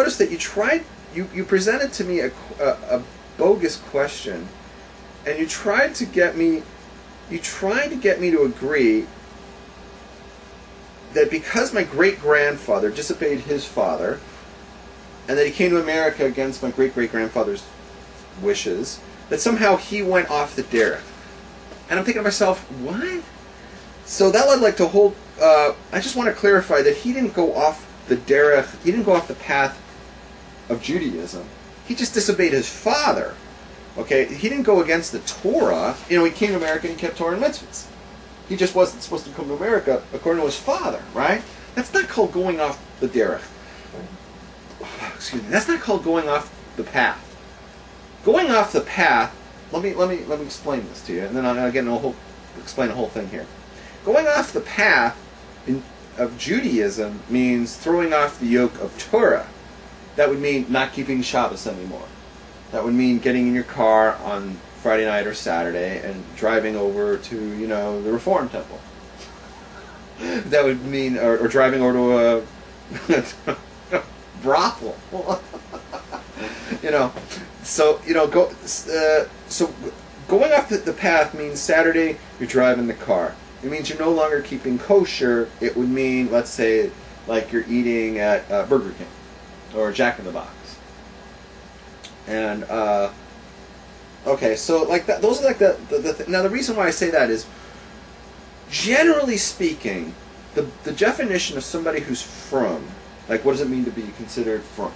notice that you presented to me a bogus question, and you tried to get me to agree that because my great-grandfather disobeyed his father, and that he came to America against my great-great-grandfather's wishes, that somehow he went off the derech. And I'm thinking to myself, what? So that led like to hold. I just want to clarify that he didn't go off the derech. He didn't go off the path of Judaism. He just disobeyed his father. Okay, he didn't go against the Torah. You know, he came to America and kept Torah and mitzvahs. He just wasn't supposed to come to America according to his father, right? That's not called going off the derech. Excuse me. That's not called going off the path. Going off the path. Let me explain this to you, and then I'll explain the whole thing here. Going off the path of Judaism means throwing off the yoke of Torah. That would mean not keeping Shabbos anymore. That would mean getting in your car on Friday night or Saturday and driving over to, the Reform Temple. That would mean, or driving over to a brothel. So going off the path means Saturday you're driving the car. It means you're no longer keeping kosher. It would mean, let's say, like you're eating at Burger King or Jack in the Box. And okay, so like that. Those are like the now the reason why I say that is, generally speaking, the definition of somebody who's from, like what does it mean to be considered from,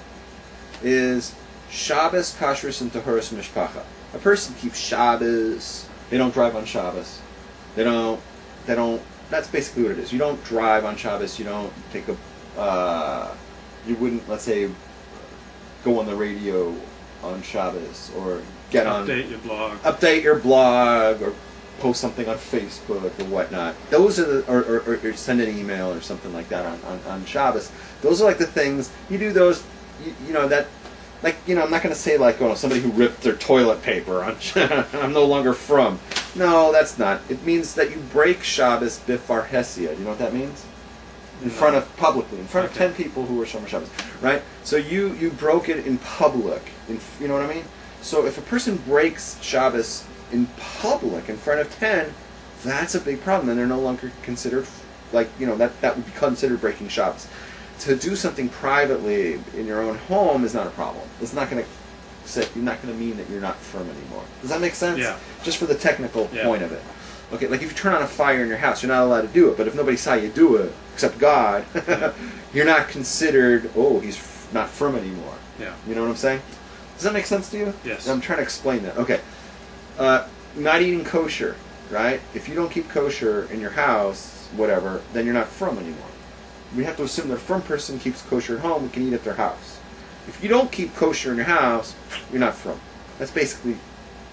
is Shabbos, Kashrus, and Taharas Mishpacha. A person keeps Shabbos. They don't drive on Shabbos. They don't. That's basically what it is. You don't drive on Shabbos. You don't take a. You wouldn't, let's say, go on the radio on Shabbos or update your blog or post something on Facebook or whatnot. Those are or send an email or something like that on Shabbos. Those are like the things you do. Those that. Like, I'm not going to say like, somebody who ripped their toilet paper on I'm no longer from. No, that's not. It means that you break Shabbos bifar hesia. Do you know what that means? In front of 10 people who were Shomer Shabbos, right? So you broke it in public. You know what I mean? So if a person breaks Shabbos in public in front of 10, that's a big problem, and they're no longer considered that would be considered breaking Shabbos. To do something privately in your own home is not a problem. It's not going to mean that you're not from anymore. Does that make sense? Yeah. Just for the technical point of it. Okay, like if you turn on a fire in your house, you're not allowed to do it. But if nobody saw you do it, except God, you're not considered, he's not from anymore. Yeah. You know what I'm saying? Does that make sense to you? Yes. I'm trying to explain that. Okay. Not eating kosher, right? If you don't keep kosher in your house, whatever, then you're not from anymore. We have to assume that a firm person keeps kosher at home and can eat at their house. If you don't keep kosher in your house, you're not from. That's basically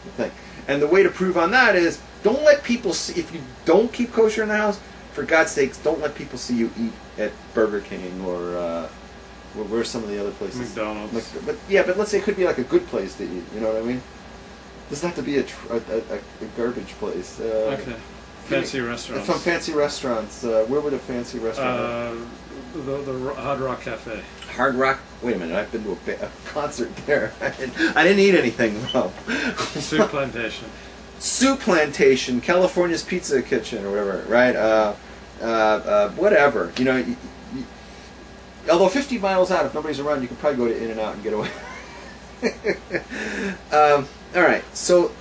the thing. And the way to prove on that is, don't let people see, if you don't keep kosher in the house, for God's sakes, don't let people see you eat at Burger King or where's some of the other places? McDonald's. But let's say it could be like a good place to eat, you know what I mean? It doesn't have to be a garbage place. Okay. Fancy restaurants. From fancy restaurants. Where would a fancy restaurant be? The Hard Rock Cafe. Hard Rock? Wait a minute, I've been to a concert there. I didn't eat anything, though. Soup Plantation. Soup Plantation, California's Pizza Kitchen, or whatever, right? Whatever. Although 50 miles out, if nobody's around, you can probably go to In-N-Out and get away. Alright, so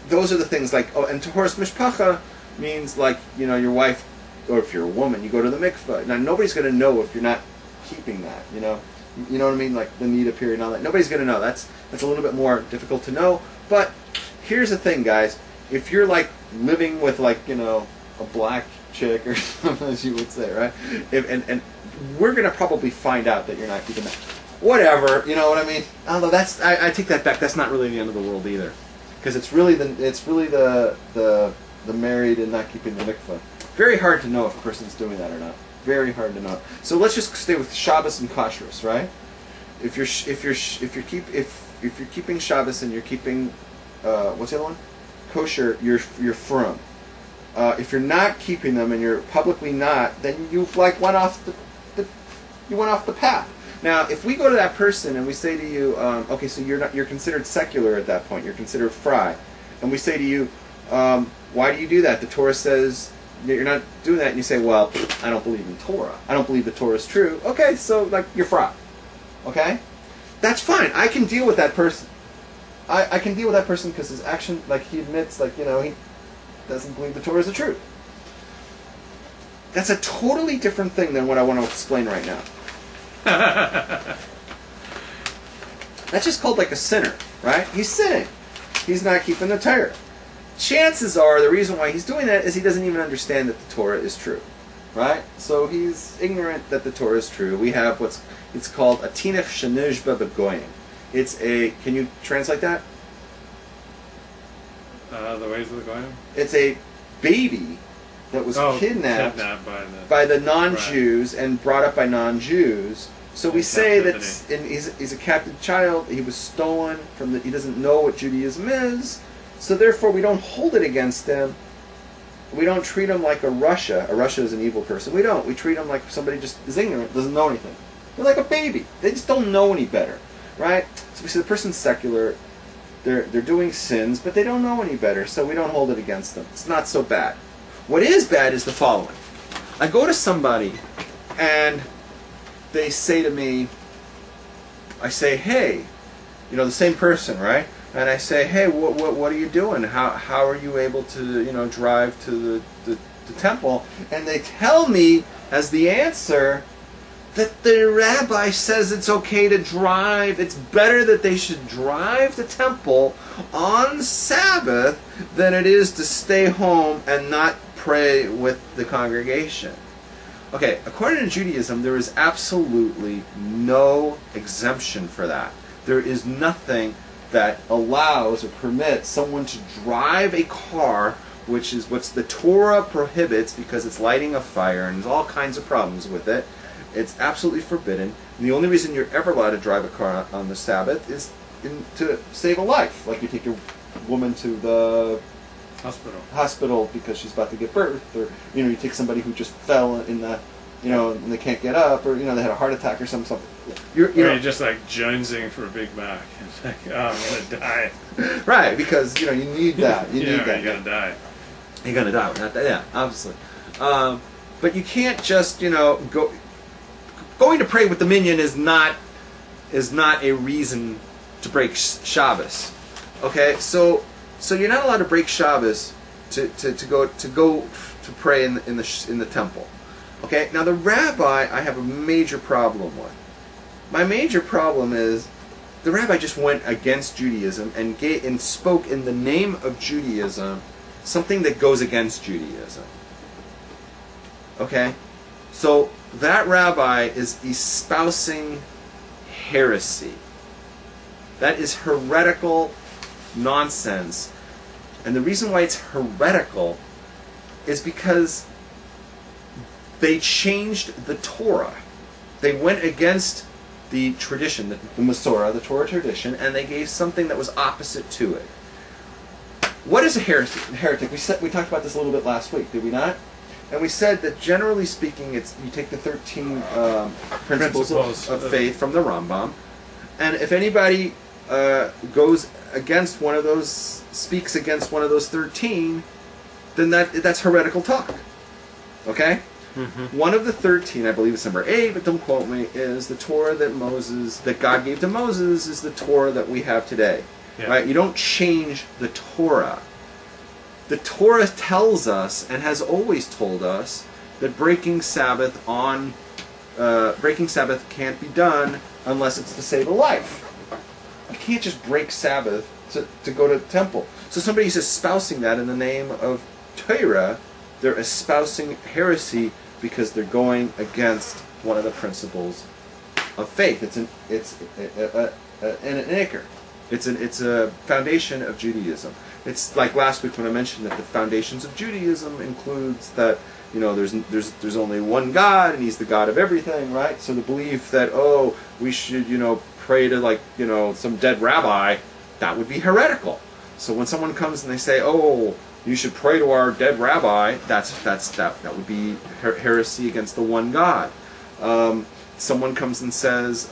those are the things like, and Taharas Mishpacha means like, your wife, or if you're a woman, you go to the mikveh. Now, nobody's going to know if you're not keeping that, You know what I mean? Like the Nida period and all that. Nobody's going to know. That's a little bit more difficult to know. But here's the thing, guys. If you're like living with like, a black chick or something, as you would say, right? And we're going to probably find out that you're not keeping that. Whatever, you know what I mean? Although I take that back. That's not really the end of the world either. Because it's really the married and not keeping the mikveh. Very hard to know if a person's doing that or not. Very hard to know. So let's just stay with Shabbos and Kashrus, right? If you're keeping Shabbos and you're keeping what's the other one? Kosher, you're from. If you're not keeping them and you're publicly not, then you like went off the path. Now, if we go to that person and we say to you, okay, so you're considered secular at that point. You're considered fry, and we say to you, why do you do that? The Torah says that you're not doing that, and you say, well, I don't believe in Torah. I don't believe the Torah is true. Okay, so like you're fry. Okay, that's fine. I can deal with that person. I can deal with that person because his action, like he admits, like he doesn't believe the Torah is the truth. That's a totally different thing than what I want to explain right now. That's just called like a sinner, right? He's sinning. He's not keeping the Torah. Chances are the reason why he's doing that is he doesn't even understand that the Torah is true, right? So he's ignorant that the Torah is true. We have it's called a tinef shenishba b'goyim. It's a, can you translate that? The ways of the Goyim? It's a baby that was kidnapped by the non-Jews and brought up by non-Jews. So we say that he's a captive child. He was stolen from he doesn't know what Judaism is. So therefore we don't hold it against him. We don't treat him like a Russia. A Russia is an evil person. We don't. We treat him like somebody just is ignorant, doesn't know anything. They're like a baby. They just don't know any better. Right? So we say the person's secular, they're doing sins, but they don't know any better, so we don't hold it against them. It's not so bad. What is bad is the following. I go to somebody, and they say to me, I say, hey, the same person, right? And I say, hey, what are you doing? How are you able to, drive to the temple? And they tell me, as the answer, that the rabbi says it's okay to drive. It's better that they should drive to temple on Sabbath than it is to stay home and not pray with the congregation. Okay, according to Judaism, there is absolutely no exemption for that. There is nothing that allows or permits someone to drive a car, which is what the Torah prohibits because it's lighting a fire and there's all kinds of problems with it. It's absolutely forbidden. And the only reason you're ever allowed to drive a car on the Sabbath is to save a life. Like you take your woman to the hospital because she's about to give birth, or you take somebody who just fell in the, and they can't get up, or they had a heart attack or something. You're just like jonesing for a Big Mac. It's like, oh, I'm gonna die. Right, because you need that. You need that. You're gonna die. You're gonna die. Yeah, obviously. But you can't just going to pray with the minyan is not a reason to break Shabbos. Okay, so you're not allowed to break Shabbos to go to pray in the temple. Okay, now the rabbi I have a major problem with. My major problem is the rabbi just went against Judaism and spoke in the name of Judaism something that goes against Judaism. Okay, so that rabbi is espousing heresy. That is heretical nonsense. And the reason why it's heretical is because they changed the Torah. They went against the tradition, the Masorah, the Torah tradition, and they gave something that was opposite to it. What is a heretic? We talked about this a little bit last week, did we not? And we said that generally speaking, you take the 13 principles of faith from the Rambam, and if anybody goes against one of those, speaks against one of those 13, then that's heretical talk. Okay? Mm-hmm. One of the 13, I believe it's number 8, but don't quote me, is the Torah that God gave to Moses is the Torah that we have today. Yeah. Right? You don't change the Torah. The Torah tells us, and has always told us, that breaking Sabbath can't be done unless it's to save a life. You can't just break Sabbath to go to the temple. So somebody's espousing that in the name of Torah. They're espousing heresy because they're going against one of the principles of faith. It's an ikr. It's a foundation of Judaism. It's like last week when I mentioned that the foundations of Judaism includes that there's only one God and He's the God of everything, right? So the belief that we should pray to some dead rabbi, that would be heretical. So when someone comes and they say you should pray to our dead rabbi, that would be heresy against the one God. someone comes and says,